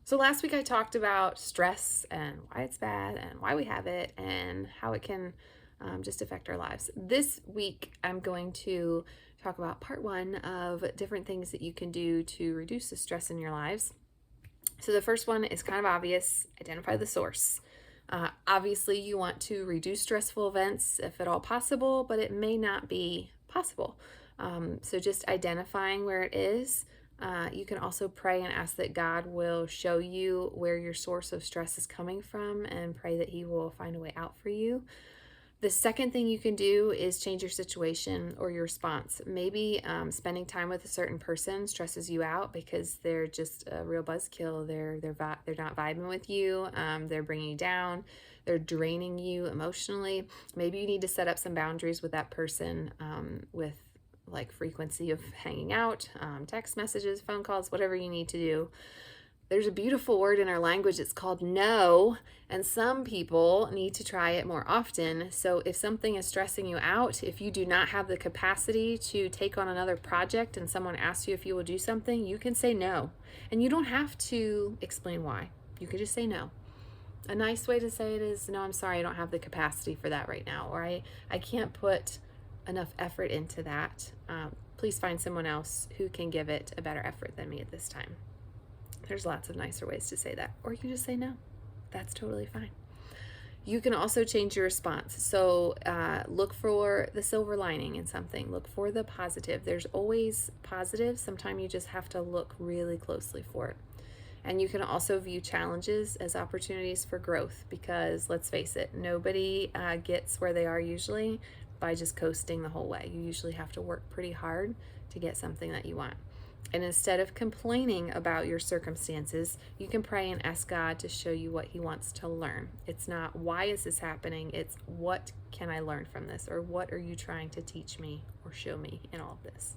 So last week I talked about stress and why it's bad and why we have it and how it can just affect our lives. This week I'm going to talk about part one of different things that you can do to reduce the stress in your lives. So the first one is kind of obvious: identify the source. Obviously, you want to reduce stressful events if at all possible, but it may not be possible. So just identifying where it is. You can also pray and ask that God will show you where your source of stress is coming from and pray that He will find a way out for you. The second thing you can do is change your situation or your response. Maybe spending time with a certain person stresses you out because they're just a real buzzkill. They're not vibing with you. They're bringing you down. They're draining you emotionally. Maybe you need to set up some boundaries with that person, with like frequency of hanging out, text messages, phone calls, whatever you need to do. There's a beautiful word in our language. It's called no, and some people need to try it more often. So if something is stressing you out, if you do not have the capacity to take on another project and someone asks you if you will do something, you can say no. And you don't have to explain why. You can just say no. A nice way to say it is, no, I'm sorry, I don't have the capacity for that right now, or I can't put enough effort into that. Please find someone else who can give it a better effort than me at this time. There's lots of nicer ways to say that. Or you can just say no. That's totally fine. You can also change your response. So look for the silver lining in something. Look for the positive. There's always positive. Sometimes you just have to look really closely for it. And you can also view challenges as opportunities for growth, because let's face it, nobody gets where they are usually by just coasting the whole way. You usually have to work pretty hard to get something that you want. And instead of complaining about your circumstances, you can pray and ask God to show you what He wants to learn. It's not, why is this happening? It's, what can I learn from this? Or what are you trying to teach me or show me in all of this?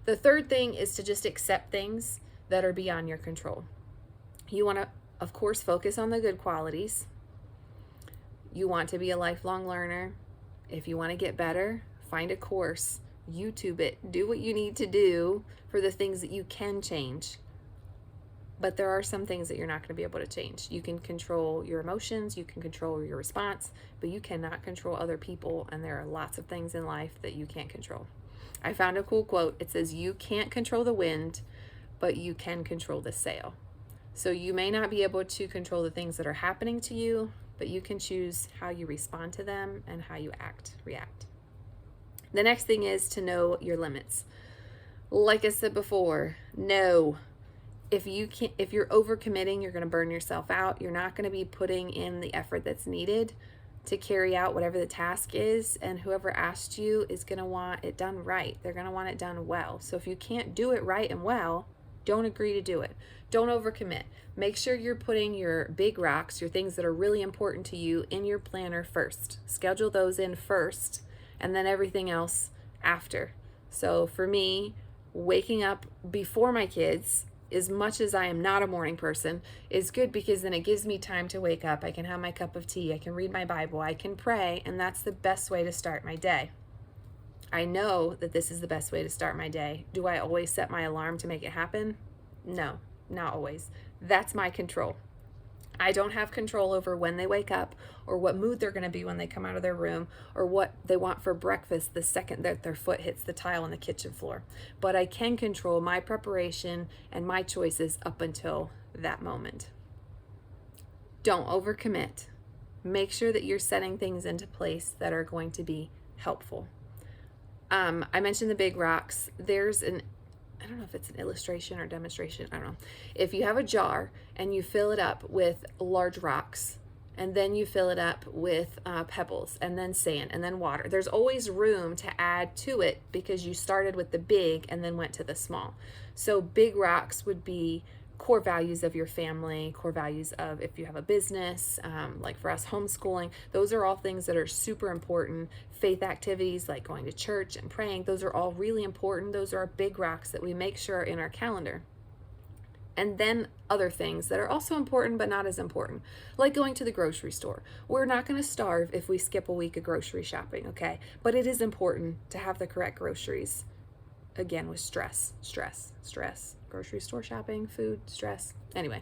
The third thing is to just accept things that are beyond your control. You want to, of course, focus on the good qualities. You want to be a lifelong learner. If you want to get better, find a course. YouTube it, do what you need to do for the things that you can change. But there are some things that you're not going to be able to change. You can control your emotions, you can control your response, but you cannot control other people, and there are lots of things in life that you can't control. I found a cool quote. It says, you can't control the wind, but you can control the sail. So you may not be able to control the things that are happening to you, but you can choose how you respond to them and how you react. The next thing is to know your limits. Like I said before, no. If you're overcommitting, you're going to burn yourself out. You're not going to be putting in the effort that's needed to carry out whatever the task is, and whoever asked you is going to want it done right. They're going to want it done well. So if you can't do it right and well, don't agree to do it. Don't overcommit. Make sure you're putting your big rocks, your things that are really important to you, in your planner first. Schedule those in first, and then everything else after. So for me, waking up before my kids, as much as I am not a morning person, is good, because then it gives me time to wake up. I can have my cup of tea, I can read my Bible, I can pray, and that's the best way to start my day. I know that this is the best way to start my day. Do I always set my alarm to make it happen? No, not always. That's my control. I don't have control over when they wake up, or what mood they're going to be when they come out of their room, or what they want for breakfast the second that their foot hits the tile on the kitchen floor. But I can control my preparation and my choices up until that moment. Don't overcommit. Make sure that you're setting things into place that are going to be helpful. I mentioned the big rocks. I don't know if it's an illustration or demonstration, I don't know. If you have a jar and you fill it up with large rocks, and then you fill it up with pebbles, and then sand, and then water, there's always room to add to it because you started with the big and then went to the small. So big rocks would be core values of your family, core values of, if you have a business, like for us, homeschooling. Those are all things that are super important. Faith activities like going to church and praying, those are all really important. Those are our big rocks that we make sure are in our calendar. And then other things that are also important but not as important, like going to the grocery store. We're not going to starve if we skip a week of grocery shopping, okay? But it is important to have the correct groceries. Again, with stress. Grocery store shopping, food, stress. Anyway,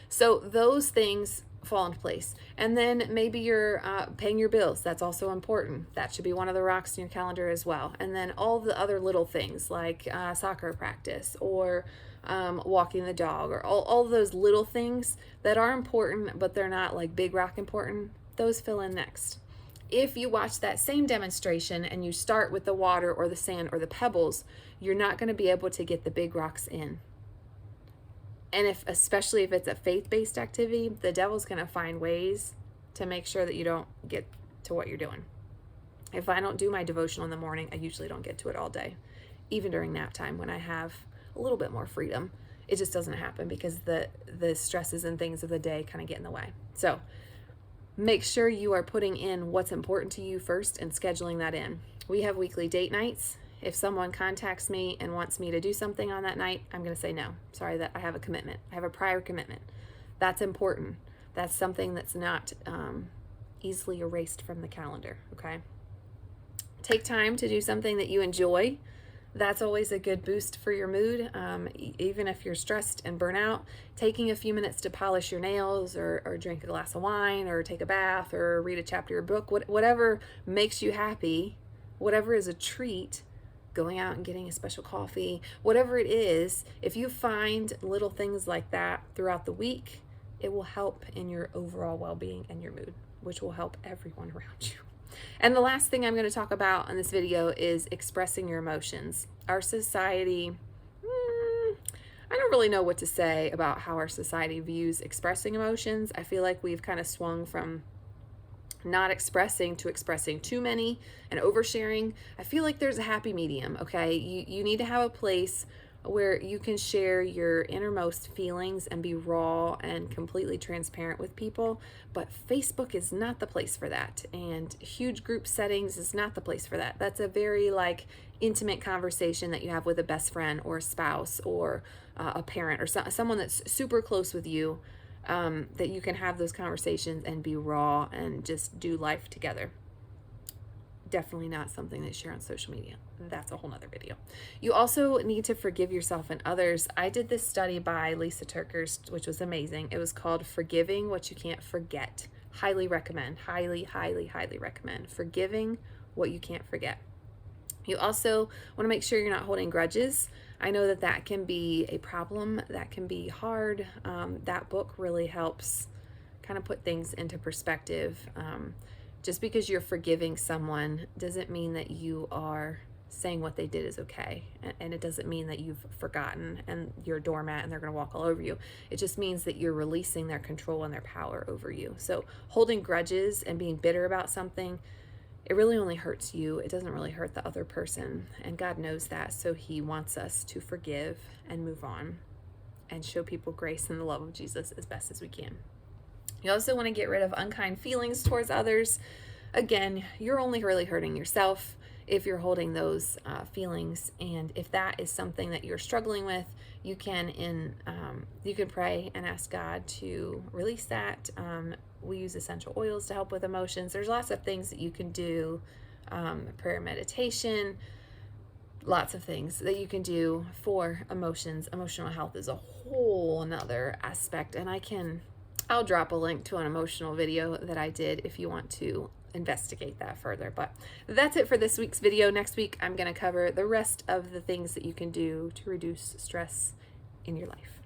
So those things fall into place. And then maybe you're paying your bills. That's also important. That should be one of the rocks in your calendar as well. And then all the other little things like soccer practice or walking the dog, or all those little things that are important, but they're not like big rock important. Those fill in next. If you watch that same demonstration and you start with the water or the sand or the pebbles, you're not going to be able to get the big rocks in. And especially if it's a faith-based activity, the devil's going to find ways to make sure that you don't get to what you're doing. If I don't do my devotional in the morning, I usually don't get to it all day. Even during nap time when I have a little bit more freedom, it just doesn't happen because the stresses and things of the day kind of get in the way. So make sure you are putting in what's important to you first and scheduling that in. We have weekly date nights. If someone contacts me and wants me to do something on that night, I'm going to say no. Sorry, that I have a commitment. I have a prior commitment. That's important. That's something that's not easily erased from the calendar, okay? Take time to do something that you enjoy. That's always a good boost for your mood. Even if you're stressed and burnout, taking a few minutes to polish your nails or drink a glass of wine or take a bath or read a chapter of a book, whatever makes you happy, whatever is a treat, going out and getting a special coffee, whatever it is, if you find little things like that throughout the week, it will help in your overall well-being and your mood, which will help everyone around you. And the last thing I'm going to talk about in this video is expressing your emotions. Our society, I don't really know what to say about how our society views expressing emotions. I feel like we've kind of swung from not expressing to expressing too many and oversharing. I feel like there's a happy medium, okay? You need to have a place where you can share your innermost feelings and be raw and completely transparent with people, but Facebook is not the place for that, and huge group settings is not the place for that. That's a very like intimate conversation that you have with a best friend or a spouse or a parent or someone that's super close with you, that you can have those conversations and be raw and just do life together. Definitely not something that you share on social media. That's a whole nother video. You also need to forgive yourself and others. I did this study by Lisa Turkers, which was amazing. It was called Forgiving What You Can't Forget. Highly recommend. Highly, highly, highly recommend. Forgiving what you can't forget. You also want to make sure you're not holding grudges. I know that can be a problem. That can be hard. That book really helps kind of put things into perspective. Just because you're forgiving someone doesn't mean that you are saying what they did is okay. And it doesn't mean that you've forgotten and you're a doormat and they're going to walk all over you. It just means that you're releasing their control and their power over you. So holding grudges and being bitter about something, it really only hurts you. It doesn't really hurt the other person. And God knows that. So he wants us to forgive and move on and show people grace and the love of Jesus as best as we can. You also want to get rid of unkind feelings towards others. Again, you're only really hurting yourself if you're holding those feelings. And if that is something that you're struggling with, you can pray and ask God to release that. We use essential oils to help with emotions. There's lots of things that you can do, prayer, meditation, lots of things that you can do for emotions. Emotional health is a whole another aspect, and I'll drop a link to an emotional video that I did if you want to investigate that further. But that's it for this week's video. Next week, I'm going to cover the rest of the things that you can do to reduce stress in your life.